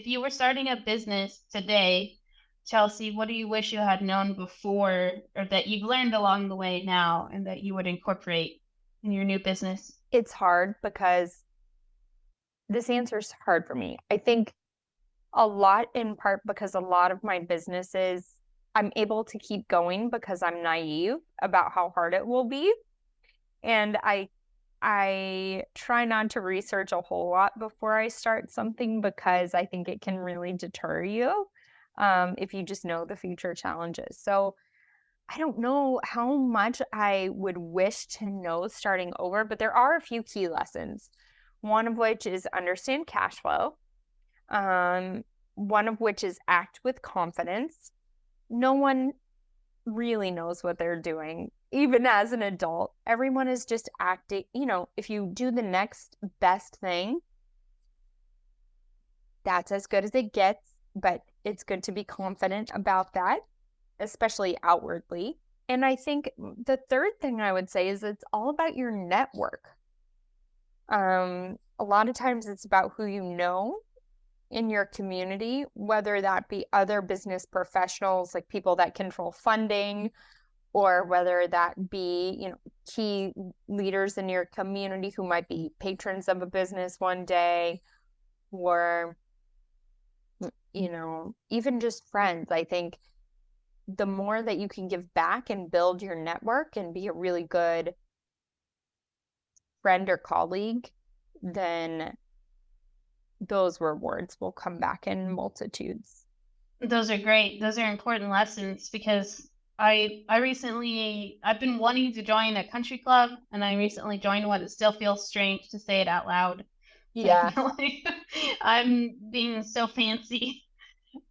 if you were starting a business today, Chelsey, what do you wish you had known before or that you've learned along the way now and that you would incorporate in your new business? It's hard because this answer is hard for me. I think a lot in part because a lot of my businesses, I'm able to keep going because I'm naive about how hard it will be. And I try not to research a whole lot before I start something because I think it can really deter you if you just know the future challenges. So I don't know how much I would wish to know starting over, but there are a few key lessons. One of which is understand cash flow. Um, one of which is act with confidence. No one really knows what they're doing, even as an adult. Everyone is just acting, if you do the next best thing, that's as good as it gets, but it's good to be confident about that, especially outwardly. And I think the third thing I would say is it's all about your network. A lot of times it's about who you know in your community, whether that be other business professionals, like people that control funding, or whether that be, key leaders in your community who might be patrons of a business one day, or, even just friends. I think the more that you can give back and build your network and be a really good friend or colleague, then those rewards will come back in multitudes. Those are great. Those are important lessons because I recently I've been wanting to join a country club and I recently joined one. It still feels strange to say it out loud. Yeah. Like, I'm being so fancy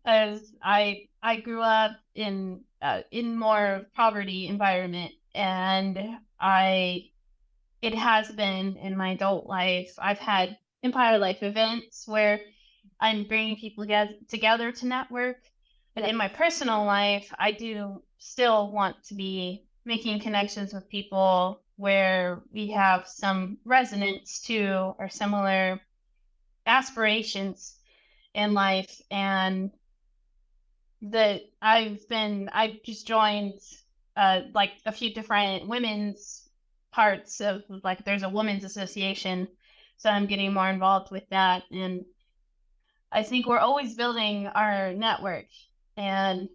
as I grew up in more poverty environment and I it has been in my adult life. I've had Empire Life events where I'm bringing people together to network. But Yeah. in my personal life, I do still want to be making connections with people where we have some resonance to or similar aspirations in life. And that I've just joined like a few different women's parts of like there's a women's association. So I'm getting more involved with that. And I think we're always building our network. And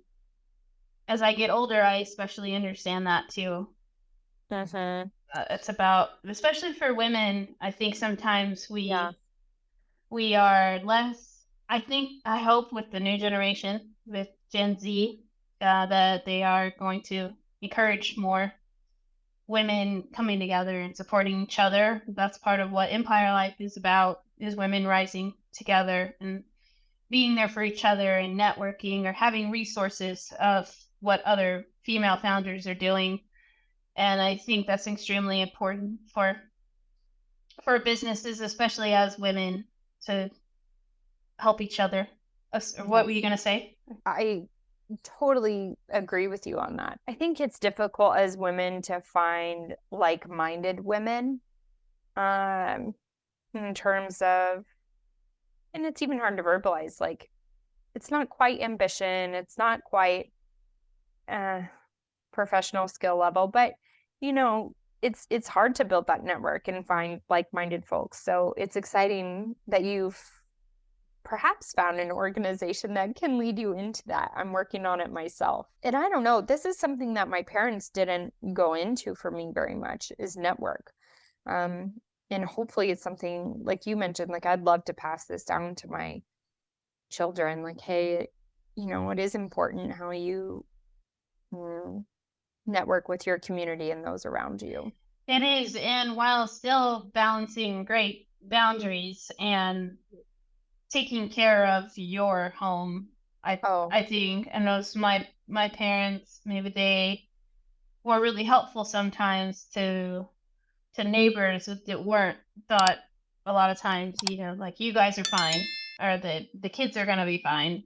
as I get older, I especially understand that too. Mm-hmm. It's about, especially for women, I think sometimes Yeah. we are less, I think, I hope with the new generation, with Gen Z, that they are going to encourage more women coming together and supporting each other. That's part of what Empire Life is about, is women rising together and being there for each other and networking or having resources of what other female founders are doing. And I think that's extremely important for businesses, especially as women, to help each other. What Yeah. were you going to say? I totally agree with you on that. I think it's difficult as women to find like-minded women, um, in terms of, and it's even hard to verbalize, like, it's not quite ambition, it's not quite uh, professional skill level, but you know, it's hard to build that network and find like-minded folks. So it's exciting that you've perhaps found an organization that can lead you into that. I'm working on it myself. And I don't know, this is something that my parents didn't go into for me very much is network. Um, and hopefully it's something like you mentioned, like I'd love to pass this down to my children. Like, hey, it is important how you mm, network with your community and those around you. It is, and while still balancing great boundaries and taking care of your home, Oh, I think, and those my parents maybe they were really helpful sometimes to neighbors that weren't thought a lot of times, like you guys are fine or the kids are gonna be fine.